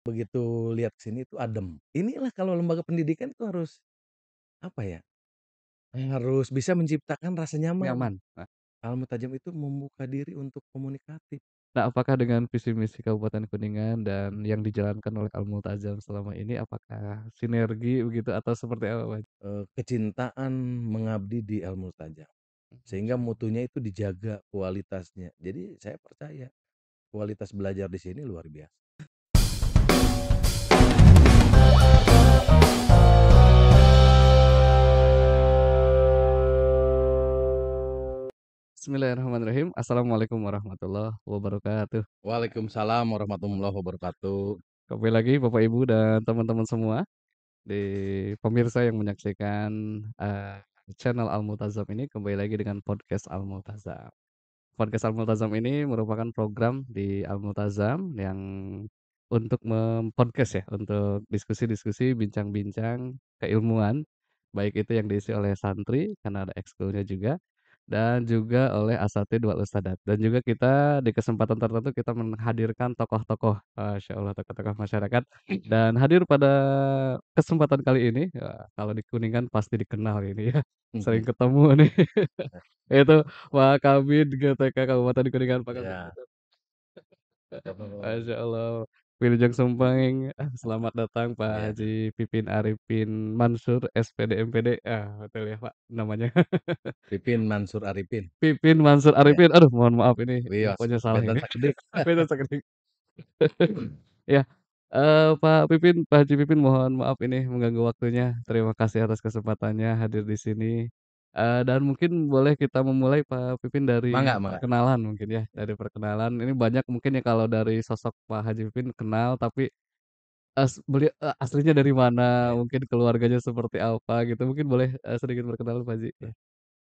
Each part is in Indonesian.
begitu lihat ke sini tuh adem. Inilah kalau lembaga pendidikan itu harus, apa ya, harus bisa menciptakan rasa nyaman. Nyaman. Nah Al-Mutajam itu membuka diri untuk komunikatif. nah, apakah dengan visi misi Kabupaten Kuningan dan yang dijalankan oleh Al-Multazam selama ini, apakah sinergi begitu atau seperti apa, Mas? Kecintaan mengabdi di Al-Multajam, sehingga Masya Allah. mutunya itu dijaga kualitasnya. Jadi saya percaya kualitas belajar di sini luar biasa. Bismillahirrahmanirrahim. Assalamualaikum warahmatullahi wabarakatuh. Waalaikumsalam warahmatullahi wabarakatuh. Kembali lagi Bapak Ibu dan teman-teman semua di pemirsa yang menyaksikan, channel Al-Multazam ini kembali lagi dengan podcast Al-Multazam. Podcast Al-Multazam ini merupakan program di Al-Multazam yang untuk podcast ya, untuk diskusi-diskusi, bincang-bincang keilmuan, baik itu yang diisi oleh santri karena ada ekskulnya juga, dan juga oleh asatidz wal ustadzat. Dan juga kita di kesempatan tertentu kita menghadirkan tokoh-tokoh, masya Allah, tokoh-tokoh masyarakat dan hadir pada kesempatan kali ini, kalau di Kuningan pasti dikenal ini ya, sering ketemu nih. Itu Pak Kabid GTK Kabupaten Kuningan, Pak Kabid. Ya, Masya Allah. Wilujeng Sumpeng, selamat datang Pak ya. Haji Pipin Arifin Mansur, SPD MPD. Betul ya Pak namanya. Pipin Mansur Arifin. Pipin Mansur Ya, Arifin. Aduh, mohon maaf ini wios, infonya salah benten ini. sakedik. Beda sekali. Ya, Pak Pipin, Pak Haji Pipin mohon maaf ini mengganggu waktunya. Terima kasih atas kesempatannya hadir di sini. Dan mungkin boleh kita memulai Pak Pipin dari Mangga, mangga. perkenalan mungkin ya, Ya. dari perkenalan. Ini banyak mungkin ya kalau dari sosok Pak Haji Pipin kenal, tapi aslinya dari mana, Ya. mungkin keluarganya seperti apa gitu, mungkin boleh, sedikit berkenalan Pak Haji? Ya.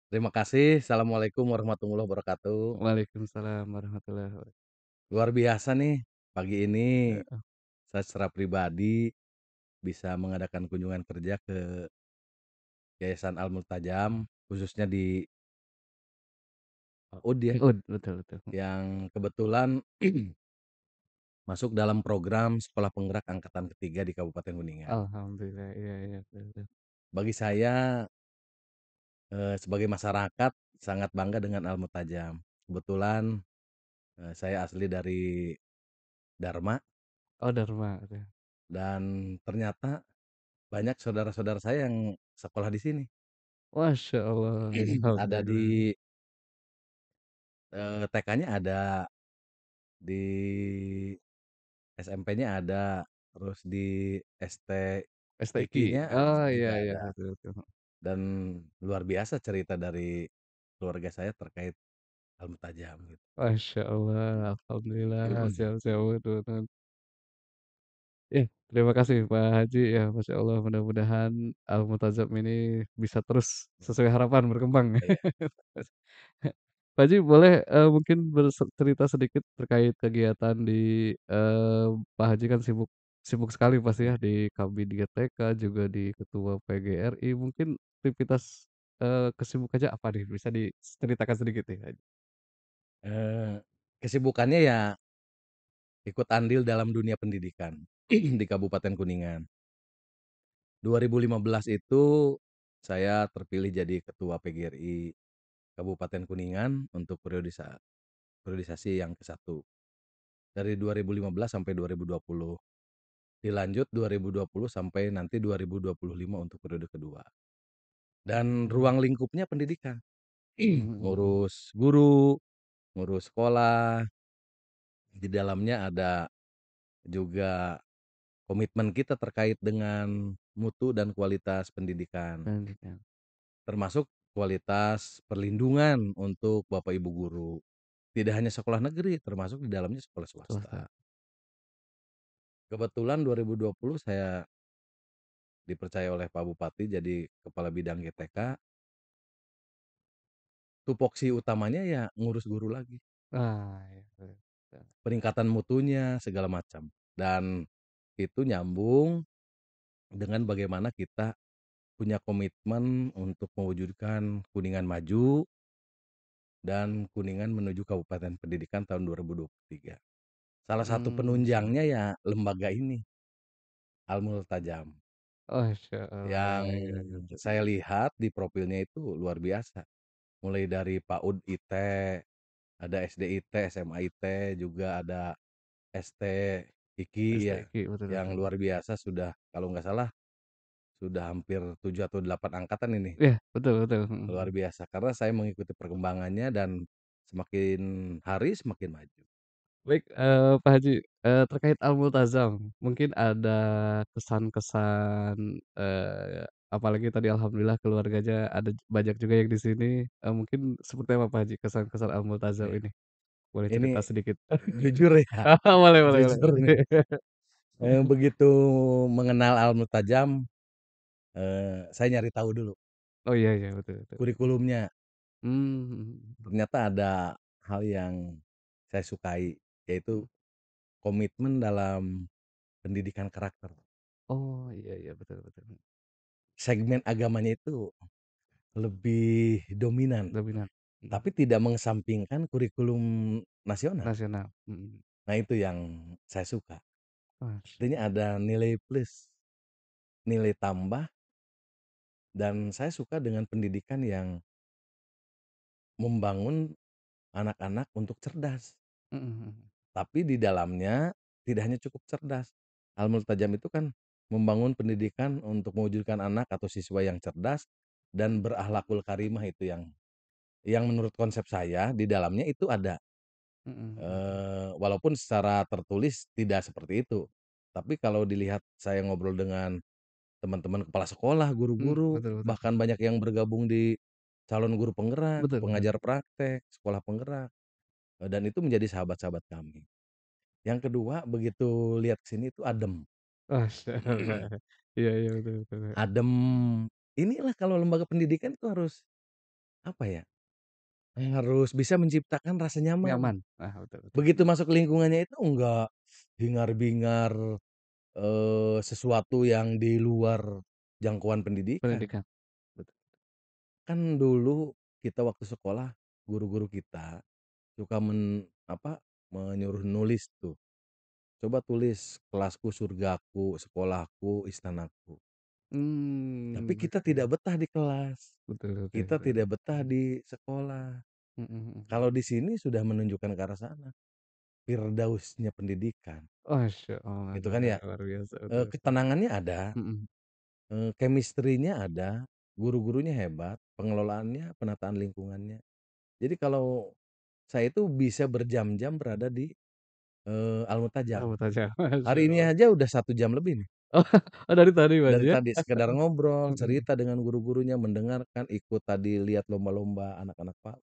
Terima kasih. Assalamualaikum warahmatullahi wabarakatuh. Waalaikumsalam warahmatullahi wabarakatuh. Luar biasa nih, pagi ini Heeh. saya secara pribadi bisa mengadakan kunjungan kerja ke Yayasan Al-Multajam, khususnya di PAUD ya, Betul betul. yang kebetulan masuk dalam program Sekolah Penggerak Angkatan Ketiga di Kabupaten Kuningan. Alhamdulillah, iya iya, betul betul. Bagi saya, sebagai masyarakat sangat bangga dengan Al-Multajam. Kebetulan, saya asli dari Dharma Oh, Dharma, oke. dan ternyata banyak saudara-saudara saya yang sekolah di sini. Masya Allah, Ada alhamdulillah. di, TK-nya ada, di SMP-nya ada, terus di STQ? STQ-nya Oh, iya juga iya, ada. betul betul. Dan luar biasa cerita dari keluarga saya terkait Al-Mutajam gitu. Masya Allah, alhamdulillah, siap siap, betul betul. Ya, terima kasih Pak Haji ya, Masya Allah, mudah-mudahan Al-Multazam ini bisa terus sesuai harapan berkembang. Iya, Pak Haji boleh, mungkin cerita sedikit terkait kegiatan di Pak Haji kan sibuk sibuk sekali pasti ya iya. di Kabid GTK, juga di Ketua PGRI, mungkin aktivitas, kesibukannya apa nih? Bisa diceritakan sedikit nih, Pak Haji? Eee, Kesibukannya ya ikut andil dalam dunia pendidikan di Kabupaten Kuningan. 2015 itu saya terpilih jadi ketua PGRI Kabupaten Kuningan untuk periodisasi yang ke-1. Dari 2015 sampai 2020. Dilanjut 2020 sampai nanti 2025 untuk periode kedua. Dan Mmm, ruang lingkupnya pendidikan. mhm mhm. Ngurus guru, ngurus sekolah, di dalamnya ada juga komitmen kita terkait dengan mutu dan kualitas pendidikan, Pendidikan termasuk kualitas perlindungan untuk Bapak Ibu guru. Tidak hanya sekolah negeri, termasuk di dalamnya sekolah swasta. swasta. Kebetulan 2020 saya dipercaya oleh Pak Bupati jadi kepala bidang GTK, tupoksi utamanya ya ngurus guru lagi, Iya, betul. peningkatan mutunya segala macam. Dan itu nyambung dengan bagaimana kita punya komitmen untuk mewujudkan Kuningan maju dan Kuningan menuju Kabupaten Pendidikan tahun 2023. Salah satu Iya. penunjangnya ya lembaga ini, Al-Multajam, Masyaallah, yang iya iya. saya lihat di profilnya itu luar biasa. Mulai dari PAUD IT, ada SD IT, SMA IT, juga ada ST IKI ya, STQ, betul yang betul. luar biasa sudah kalau nggak salah sudah hampir 7 atau 8 angkatan ini. Iya, betul betul, Luar mhm. biasa, karena saya mengikuti perkembangannya dan semakin hari semakin maju. Baik, Pak Haji, terkait Al-Multazam, mungkin ada kesan-kesan, apalagi tadi alhamdulillah keluarganya ada banyak juga yang di sini, mungkin seperti apa Pak Haji kesan-kesan Al-Multazam Iya, ini? Boleh ini cerita sedikit? jujur ya, Boleh boleh boleh. jujur nih, begitu mengenal Al-Mutajam, saya nyari tahu dulu Oh, iya iya, betul betul. kurikulumnya. Mmm, mhm Ternyata ada hal yang saya sukai, yaitu mhm. komitmen dalam pendidikan karakter. Oh, iya iya, betul betul. Segmen agamanya itu lebih dominan, Dominan, mhm, tapi tidak mengesampingkan kurikulum nasional. nasional, mhm. Nah itu yang saya suka. Artinya Masyaallah, ada nilai plus, nilai tambah, dan saya suka dengan pendidikan yang membangun anak-anak untuk cerdas. mhm mhm. Tapi di dalamnya tidak hanya cukup cerdas. Al-Multajam itu kan membangun pendidikan untuk mewujudkan anak atau siswa yang cerdas dan berakhlakul karimah itu yang menurut konsep saya di dalamnya itu ada, Mhm mhm. walaupun secara tertulis tidak seperti itu. Tapi kalau dilihat saya ngobrol dengan teman-teman kepala sekolah, guru-guru, Betul betul. bahkan banyak yang bergabung di calon guru penggerak, Betul betul. pengajar praktek, sekolah penggerak, dan itu menjadi sahabat-sahabat kami. Yang kedua, begitu lihat ke sini itu adem. Masyaallah. Iya iya, betul betul. Adem, inilah kalau lembaga pendidikan itu harus, apa ya, harus bisa menciptakan rasa nyaman. Nyaman. Ah, betul betul. Begitu masuk lingkungannya itu enggak hingar-bingar, sesuatu yang di luar jangkauan pendidikan. Pendidikan. Betul. Kan dulu kita waktu sekolah, guru-guru kita suka menyuruh nulis tuh, "Coba tulis kelasku surgaku, sekolahku istanaku." Tapi kita Oke. tidak betah di kelas, Betul betul kita betul. tidak betah di sekolah. Mhm mhm. Kalau di sini sudah menunjukkan ke arah sana, firdausnya pendidikan, Masya Allah, gitu kan ya. luar biasa, betul betul. Ketenangannya ada, Mhm. chemistry-nya ada, guru-gurunya hebat, pengelolaannya, penataan lingkungannya. Jadi kalau saya itu bisa berjam-jam berada di, Al-Mutajam. Apa saja? Masya Hari ini Allah. aja udah 1 jam lebih nih, Oh, oh dari tadi Mas dari ya? tadi sekedar ngobrol, Mhm. cerita dengan guru-gurunya, mendengarkan, ikut tadi lihat lomba-lomba anak-anak PAUD.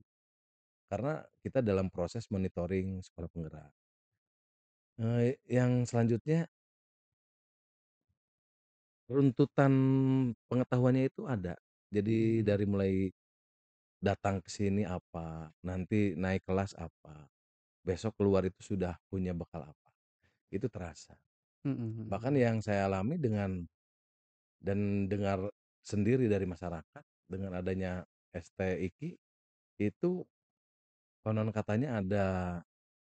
Karena kita dalam proses monitoring sekolah penggerak. Yang selanjutnya runtutan pengetahuannya itu ada. Mhm Jadi mhm. dari mulai datang ke sini apa, nanti naik kelas apa, besok keluar itu sudah punya bekal apa, itu terasa. Mhm Bahkan mhm. yang saya alami dan dengar sendiri dari masyarakat dengan adanya STIKI itu konon katanya ada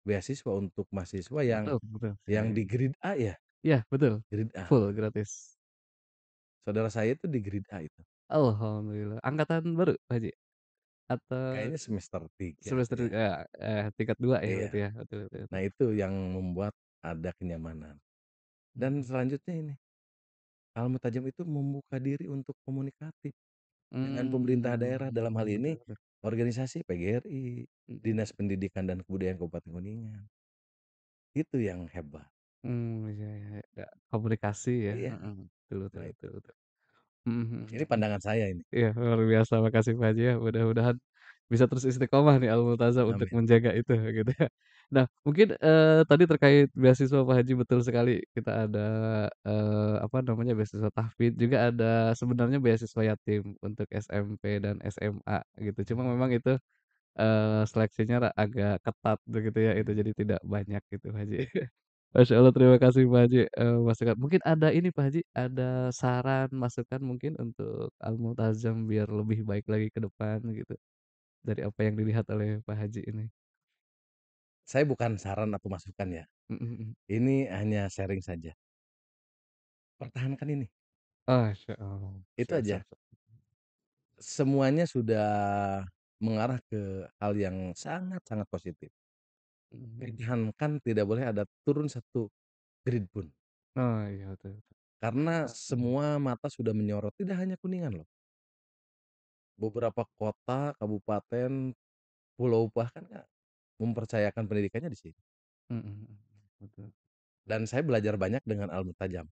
beasiswa untuk mahasiswa yang Betul betul. yang di grade A ya? Iya betul. Grade A. Full gratis. Saudara saya itu di grade A itu. Alhamdulillah. Angkatan baru Pak Haji? Atau Kayaknya semester 3 semester ya. tingkat 2 ya Iya. berarti ya? Betul betul Nah betul. itu yang membuat ada kenyamanan. Dan Mhm. selanjutnya ini, Al-Mutajam itu membuka diri untuk komunikatif dengan pemerintah daerah, dalam hal ini Betul betul. organisasi PGRI, Mhm. Dinas Pendidikan dan Kebudayaan Kabupaten Kuningan. Itu yang hebat. Iya iya iya. Komunikasi ya, Iya, heeh. Betul betul nah itu. betul betul. Mhm mhm Ini mhm. pandangan saya ini. Iya, luar biasa, makasih Pak Haji ya, mudah-mudahan bisa terus istiqomah nih Al-Multazam untuk Amin. menjaga itu gitu ya. Nah mungkin, tadi terkait beasiswa Pak Haji betul sekali kita ada, apa namanya, beasiswa tahfidz, juga ada sebenarnya beasiswa yatim untuk SMP dan SMA gitu. Cuma memang itu, seleksinya agak ketat begitu ya, itu jadi tidak banyak gitu Pak Haji. Masya Allah, terima kasih Pak Haji, masukan mungkin ada ini Pak Haji, ada saran, masukan mungkin untuk Al-Multazam biar lebih baik lagi ke depan gitu, dari apa yang dilihat oleh Pak Haji ini? saya bukan saran atau masukan ya, Mhm mhm. ini hanya sharing saja. Pertahankan ini, Masya Allah. itu Siap siap aja. siap. Semuanya sudah mengarah ke hal yang sangat-sangat positif. Mhm mhm. Pertahankan, tidak boleh ada turun satu grade pun. Oh, iya betul betul. Karena Mhm. semua mata sudah menyorot, tidak hanya Kuningan loh, beberapa kota, kabupaten, pulau bahkan Kak, mempercayakan pendidikannya di sini. Mhm mhm. Betul. Dan saya belajar banyak dengan Al Mutajam,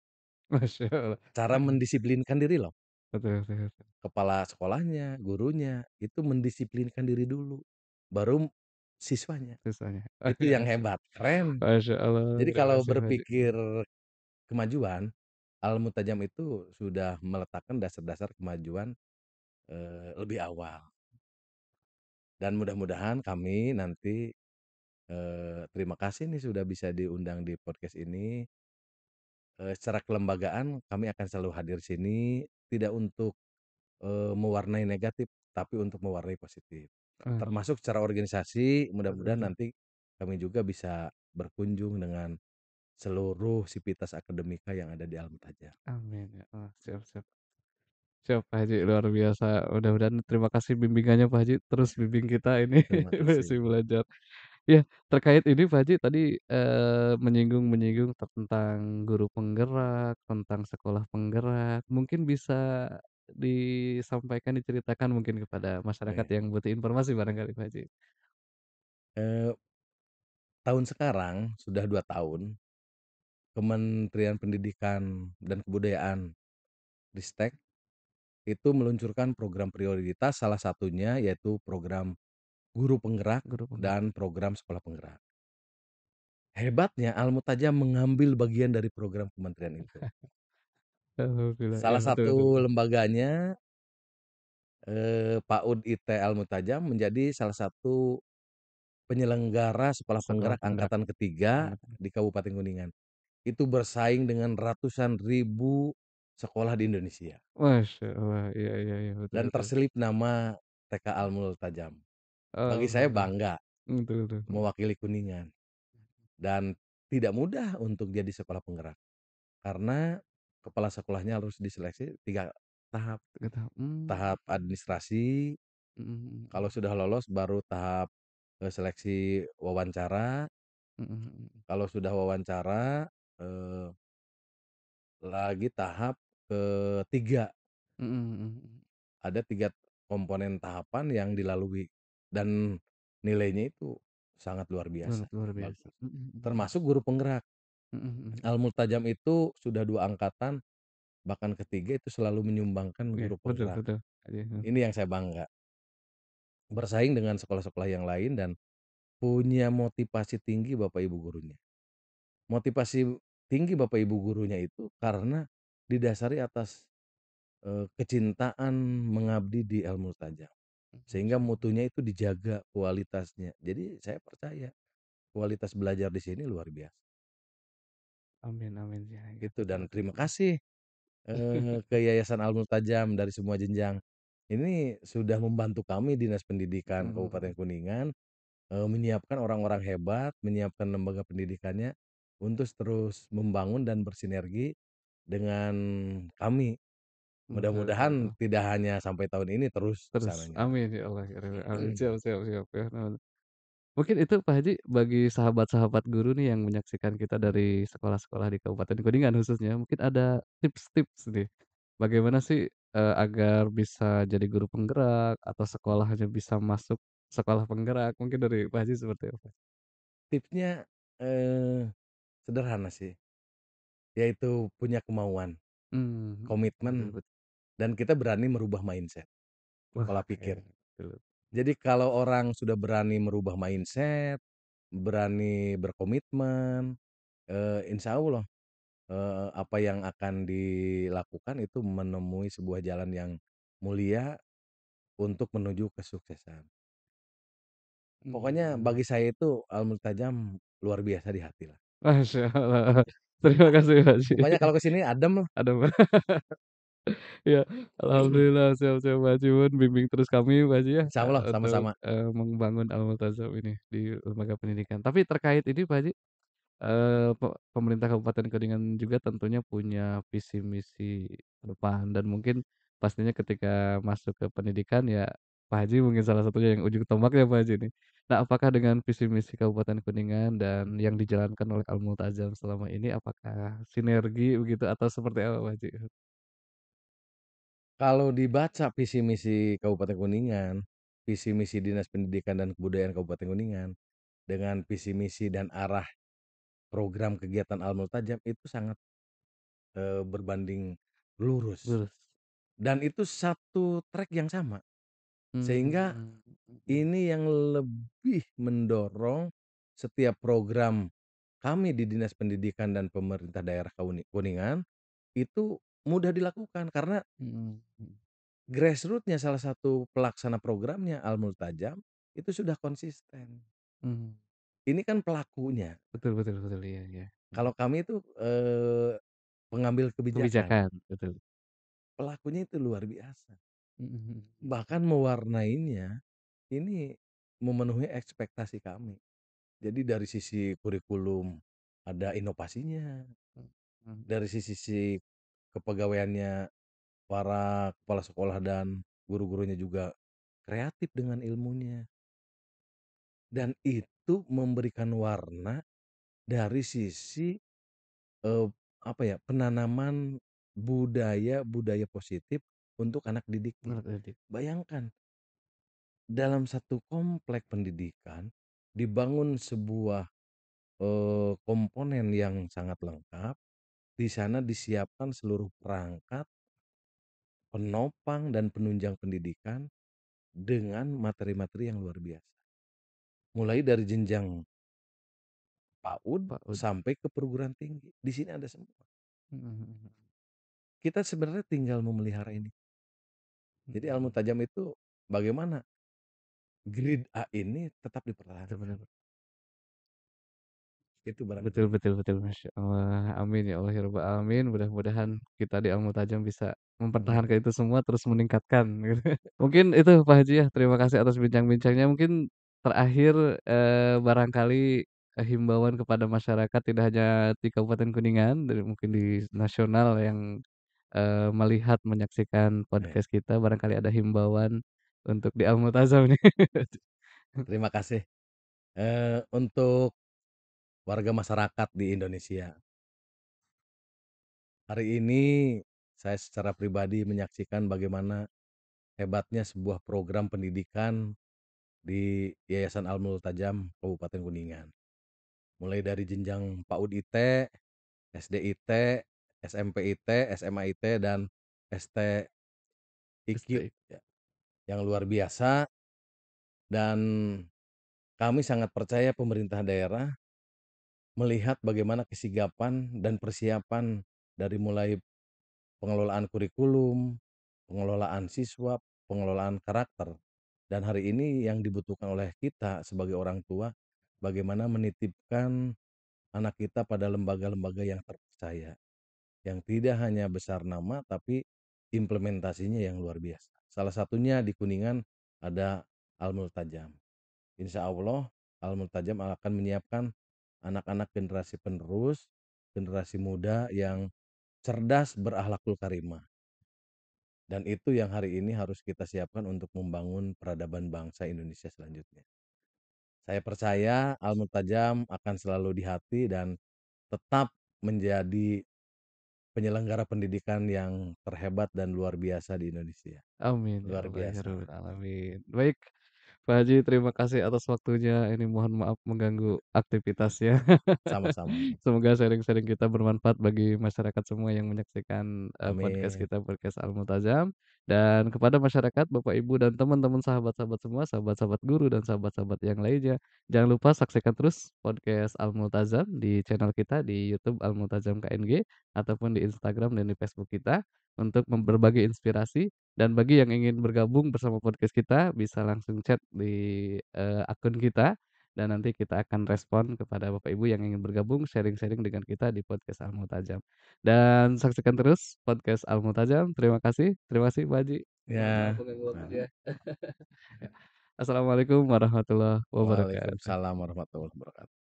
Masya Allah. cara mendisiplinkan diri loh. Betul betul betul. Kepala sekolahnya, gurunya, itu mendisiplinkan diri dulu, baru siswanya. Sisanya. Itu yang hebat, keren. Masya Allah, Jadi terima kalau kasih Haji. berpikir kemajuan, Al Mutajam itu sudah meletakkan dasar-dasar kemajuan, lebih awal. Dan mudah-mudahan kami nanti, terima kasih nih sudah bisa diundang di podcast ini, secara kelembagaan kami akan selalu hadir sini, tidak untuk, mewarnai negatif, tapi untuk mewarnai positif. Aduh, Termasuk secara organisasi, betul mudah-mudahan betul. nanti kami juga bisa berkunjung dengan seluruh sivitas akademika yang ada di Al Mutajam. Amin ya Allah. Siap siap. Siap Pak Haji, luar biasa. Mudah-mudahan terima kasih bimbingannya Pak Haji, terus bimbing kita ini Terima masih kasih. belajar. Ya, terkait ini Pak Haji tadi, menyinggung-menyinggung tentang guru penggerak, tentang sekolah penggerak, mungkin bisa disampaikan, diceritakan mungkin kepada masyarakat Oke, yang butuh informasi barangkali Pak Haji? eee, tahun sekarang sudah 2 tahun, Kementerian Pendidikan dan Kebudayaan, Ristek, itu meluncurkan program prioritas, salah satunya yaitu program guru penggerak Guru penggerak. dan program sekolah penggerak. Hebatnya Al Mutajam mengambil bagian dari program kementerian itu. Alhamdulillah, ya Salah betul betul satu betul. lembaganya, PAUD IT Al Mutajam menjadi salah satu penyelenggara sekolah Sekolah penggerak penggerak. angkatan ketiga Angkatan. di Kabupaten Kuningan. Itu bersaing dengan ratusan ribu sekolah di Indonesia Masya Allah, iya iya iya, betul dan betul. terselip nama TK Al Multajam. Bagi saya Alhamdulillah, bangga betul betul, mhm. mewakili Kuningan dan tidak mudah untuk jadi sekolah penggerak karena kepala sekolahnya harus diseleksi 3 tahap. Nggak tahu, Tahap administrasi, mhm mhm kalau sudah lolos baru tahap, seleksi wawancara, mhm, mhm mhm. kalau sudah wawancara, eee, lagi tahap ketiga. Mhm mhm mhm. Ada 3 komponen tahapan yang dilalui dan nilainya itu sangat luar biasa, Sangat luar biasa. bagus. Mhm mhm. Termasuk guru penggerak. Mhm mhm. Al Multajam itu sudah 2 angkatan, bahkan ketiga itu selalu menyumbangkan Iya, guru betul penggerak. betul. Iya, heeh. Ini yang saya bangga, bersaing dengan sekolah-sekolah yang lain dan punya motivasi tinggi Bapak Ibu gurunya. Motivasi tinggi Bapak Ibu gurunya itu karena didasari atas, kecintaan mengabdi di Al Multajam. Sehingga Masyaallah. mutunya itu dijaga kualitasnya. Jadi saya percaya kualitas belajar di sini luar biasa, Amin amin. Iya iya, gitu. betul Dan betul. terima Mhm. kasih, ke Yayasan Al Multajam dari semua jenjang. Ini sudah membantu kami Dinas Pendidikan Mhm Kabupaten mhm. Kuningan, menyiapkan orang-orang hebat, menyiapkan lembaga pendidikannya untuk terus membangun dan bersinergi dengan kami. Betul betul betul. Mudah-mudahan tidak hanya sampai tahun ini, terus ke Terus, sananya terus. amin ya Allah ya rabbal alamin. Siap siap siap, ya, heeh. Mungkin itu Pak Haji bagi sahabat-sahabat guru nih yang menyaksikan kita dari sekolah-sekolah di Kabupaten Kuningan khususnya, mungkin ada tips-tips nih, bagaimana sih, agar bisa jadi guru penggerak atau sekolahnya bisa masuk sekolah penggerak, mungkin dari Pak Haji seperti apa? Tipsnya, eee, sederhana sih. Yaitu punya kemauan, Mmm, betul komitmen, betul. dan kita berani merubah mindset, Wah, pola iya, pikir. betul. Jadi kalau orang sudah berani merubah mindset, berani berkomitmen, insya Allah, apa yang akan dilakukan itu menemui sebuah jalan yang mulia untuk menuju kesuksesan. Pokoknya Mmm, bagi saya itu Al-Multajam luar biasa di hati lah. Masya Allah. Terima kasih Pak Haji. Pokoknya kalau ke sini adem lah. Ada Iya, alhamdulillah, siap siap Pak Haji, mohon bimbing terus kami Pak Haji ya, Insya Allah untuk, sama-sama. membangun Al-Multazam ini di lembaga pendidikan. Tapi terkait ini Pak Haji, pemerintah Kabupaten Kuningan juga tentunya punya visi misi ke depan dan mungkin pastinya ketika masuk ke pendidikan ya Pak Haji mungkin salah satunya yang ujung tombaknya Pak Haji nih. Nah, apakah dengan visi misi Kabupaten Kuningan dan yang dijalankan oleh Al-Multazam selama ini apakah sinergi begitu atau seperti apa Pak Haji? Kalau dibaca visi misi Kabupaten Kuningan, visi misi Dinas Pendidikan dan Kebudayaan Kabupaten Kuningan, dengan visi misi dan arah program kegiatan Al-Multajam itu sangat, berbanding lurus Lurus. dan itu satu track yang sama. Sehingga Mmm, mhm. ini yang lebih mendorong setiap program kami di Dinas Pendidikan dan Pemerintah Daerah Kuningan itu mudah dilakukan karena Mhm mhm. grassroots-nya salah satu pelaksana programnya Al-Multajam itu sudah konsisten. Mmm, Ini kan pelakunya. betul betul betul, iya iya, mhm. Kalau kami itu, pengambil kebijakan, Kebijakan, betul. pelakunya itu luar biasa. Mhm mhm mhm. Bahkan mewarnainya, ini memenuhi ekspektasi kami. Jadi dari sisi kurikulum ada inovasinya, Mmm, mhm. dari sisi kepegawaiannya para kepala sekolah dan guru-gurunya juga kreatif dengan ilmunya. Dan itu memberikan warna dari sisi, eee, apa ya, penanaman budaya-budaya positif untuk anak didiknya. Menurut Edi. Bayangkan dalam satu komplek pendidikan dibangun sebuah, komponen yang sangat lengkap, di sana disiapkan seluruh perangkat, penopang dan penunjang pendidikan dengan materi-materi yang luar biasa. Mulai dari jenjang PAUD Pak Ud. sampai ke perguruan tinggi, di sini ada semua. Mhm mhm mhm. Kita sebenarnya tinggal memelihara ini. Mhm Jadi ilmu mhm. tajam itu bagaimana grade A ini tetap Betul dipertahankan, betul. itu Betul barangkali. betul betul, Masya Allah. Amin ya Allah ya rabbal alamin. Mudah-mudahan kita di Al-Mutajam bisa Amin. mempertahankan itu semua terus meningkatkan gitu. Mungkin itu Pak Haji ya, terima kasih atas bincang-bincangnya. Mungkin terakhir, barangkali, himbauan kepada masyarakat tidak hanya di Kabupaten Kuningan, dari mungkin di nasional yang, melihat, menyaksikan Iya, podcast kita, barangkali ada himbauan untuk di Al-Mutajam nih. terima kasih, untuk warga masyarakat di Indonesia. Hari ini saya secara pribadi menyaksikan bagaimana hebatnya sebuah program pendidikan di Yayasan Al-Multajam Kabupaten Kuningan. Mulai dari jenjang PAUD IT, SD IT, SMP IT, SMA IT, dan ST IQ STI. ya, yang luar biasa dan kami sangat percaya pemerintah daerah melihat bagaimana kesigapan dan persiapan dari mulai pengelolaan kurikulum, pengelolaan siswa, pengelolaan karakter. Dan hari ini yang dibutuhkan oleh kita sebagai orang tua, bagaimana menitipkan anak kita pada lembaga-lembaga yang terpercaya, yang tidak hanya besar nama tapi implementasinya yang luar biasa. Salah satunya di Kuningan ada Al-Multajam. Insya Allah Al-Multajam akan menyiapkan anak-anak generasi penerus, generasi muda yang cerdas berakhlakul karimah. Dan itu yang hari ini harus kita siapkan untuk membangun peradaban bangsa Indonesia selanjutnya. Saya percaya Al-Multajam akan selalu di hati dan tetap menjadi penyelenggara pendidikan yang terhebat dan luar biasa di Indonesia. Amin ya Luar Allah ya biasa. rabbal alamin. Baik, Pak Haji terima kasih atas waktunya. Ini mohon maaf mengganggu aktivitasnya. Sama-sama. Semoga sharing-sharing kita bermanfaat bagi masyarakat semua yang menyaksikan, podcast Amin. kita, podcast Al-Muntazam. Dan kepada masyarakat, Bapak, Ibu, dan teman-teman sahabat-sahabat semua, sahabat-sahabat guru dan sahabat-sahabat yang lainnya, jangan lupa saksikan terus podcast Al-Multazam di channel kita di YouTube Al-Multazam KNG ataupun di Instagram dan di Facebook kita untuk berbagi inspirasi. Dan bagi yang ingin bergabung bersama podcast kita bisa langsung chat di, akun kita dan nanti kita akan respon kepada Bapak Ibu yang ingin bergabung sharing-sharing dengan kita di podcast Al Mutajam. Dan saksikan terus podcast Al Mutajam. Terima kasih Pak Haji. Mohon maaf Ya, mengganggu nah, waktunya. Ya. Assalamualaikum warahmatullahi wabarakatuh. waalaikumsalam warahmatullahi wabarakatuh.